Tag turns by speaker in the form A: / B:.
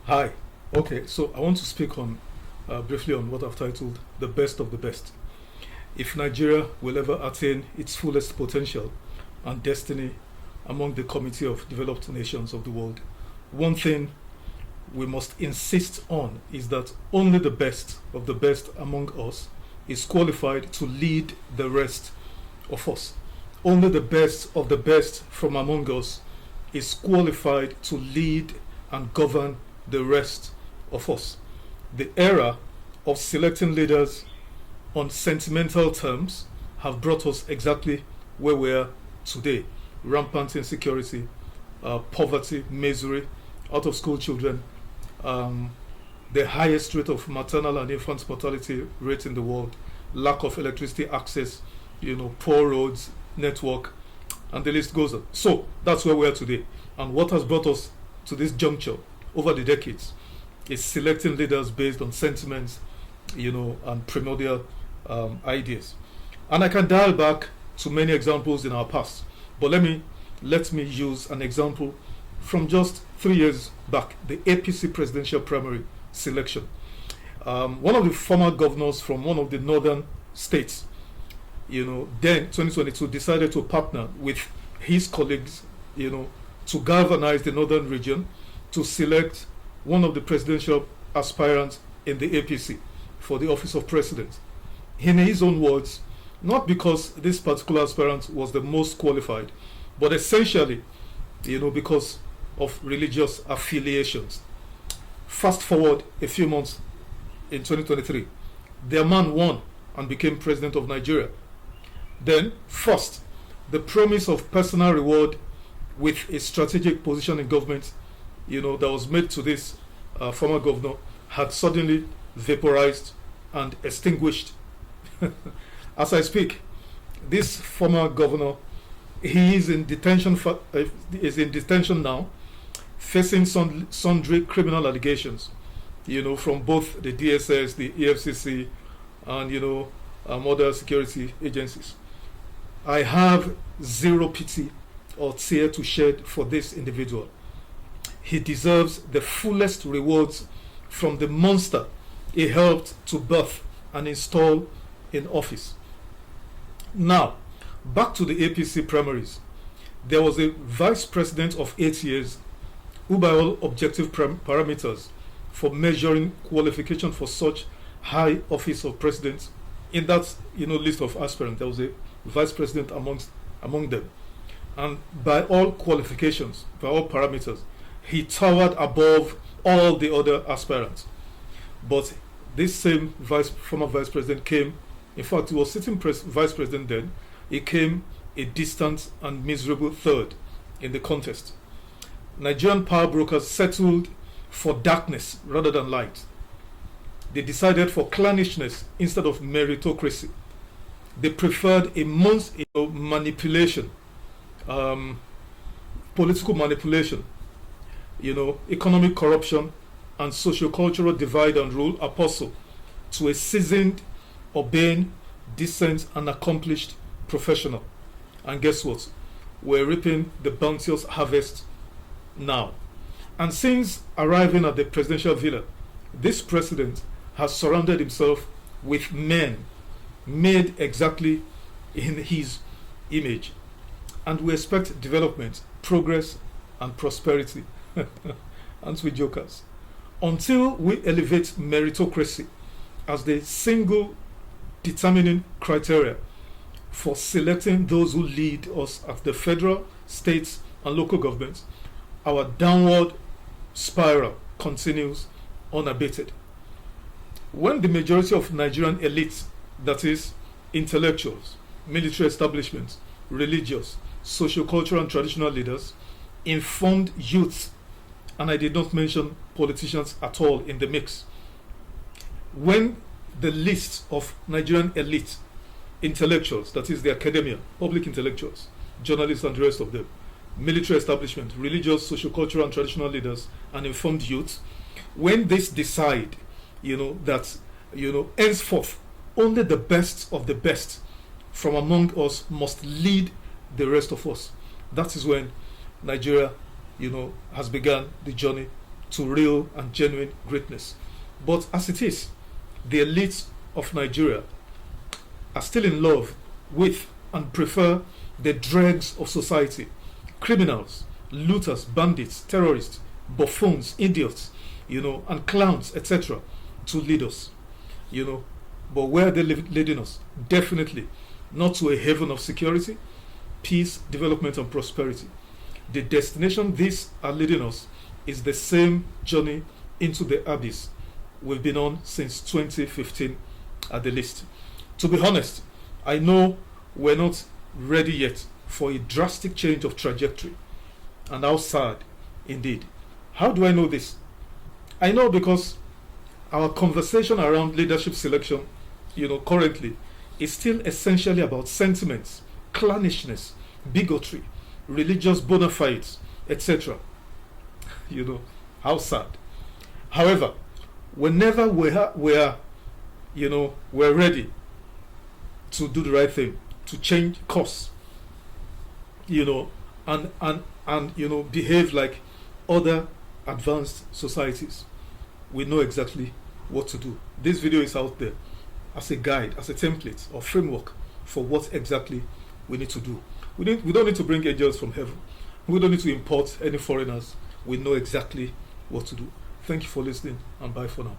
A: Hi. Okay, so I want to speak on briefly on what I've titled "The Best of the Best." If Nigeria will ever attain its fullest potential and destiny among the Committee of Developed Nations of the world, one thing we must insist on is that only the best of the best among us is qualified to lead the rest of us. Only the best of the best from among us is qualified to lead and govern the rest of us. The era of selecting leaders on sentimental terms have brought us exactly where we are today. Rampant insecurity, poverty, misery, out of school children, the highest rate of maternal and infant mortality rate in the world, lack of electricity access, poor roads, network, and the list goes on. So that's where we are today. And what has brought us to this juncture over the decades is selecting leaders based on sentiments, and primordial ideas. And I can dial back to many examples in our past, but let me use an example from just 3 years back, the APC presidential primary selection. One of the former governors from one of the northern states, then 2022, decided to partner with his colleagues, to galvanize the northern region to select one of the presidential aspirants in the APC for the office of president. In his own words, not because this particular aspirant was the most qualified, but essentially, because of religious affiliations. Fast forward a few months in 2023, their man won and became president of Nigeria. Then, first, the promise of personal reward with a strategic position in government, that was made to this former governor had suddenly vaporized and extinguished. As I speak, this former governor, he is in detention. Is in detention now, facing sundry criminal allegations, from both the DSS, the EFCC, and other security agencies. I have zero pity or tear to shed for this individual. He deserves the fullest rewards from the monster he helped to birth and install in office. Now, back to the APC primaries. There was a vice president of 8 years who, by all objective parameters for measuring qualification for such high office of president, in that list of aspirants, there was a vice president among them. And by all qualifications, by all parameters, he towered above all the other aspirants. But this same former vice president came, in fact, he was sitting vice president then, he came a distant and miserable third in the contest. Nigerian power brokers settled for darkness rather than light. They decided for clannishness instead of meritocracy. They preferred a manipulation, political manipulation, economic corruption, and socio-cultural divide and rule apostle to a seasoned, urbane, decent, and accomplished professional. And guess what? We're reaping the bounteous harvest now. And since arriving at the presidential villa, this president has surrounded himself with men made exactly in his image. And we expect development, progress, and prosperity. Aren't we jokers? Until we elevate meritocracy as the single determining criteria for selecting those who lead us at the federal, states, and local governments, our downward spiral continues unabated. When the majority of Nigerian elites, that is, intellectuals, military establishments, religious, socio-cultural and traditional leaders, informed youths, and I did not mention politicians at all in the mix, when the list of Nigerian elite intellectuals, that is the academia, public intellectuals, journalists and the rest of them, military establishment, religious, socio-cultural and traditional leaders, and informed youths, when this decide, that, henceforth, only the best of the best from among us must lead the rest of us. That is when Nigeria, has begun the journey to real and genuine greatness. But as it is, the elites of Nigeria are still in love with and prefer the dregs of society: criminals, looters, bandits, terrorists, buffoons, idiots, and clowns, etc., to lead us. But where are they leading us? Definitely not to a haven of security, peace, development, and prosperity. The destination these are leading us is the same journey into the abyss we've been on since 2015 at the least. To be honest, I know we're not ready yet for a drastic change of trajectory. And how sad indeed. How do I know this? I know because our conversation around leadership selection, currently, is still essentially about sentiments, clannishness, bigotry, religious bona fides, etc. How sad. However, whenever we're ready to do the right thing, to change course, and behave like other advanced societies, we know exactly what to do. This video is out there as a guide, as a template or framework for what exactly we need to do. We don't need to bring angels from heaven. We don't need to import any foreigners. We know exactly what to do. Thank you for listening, and bye for now.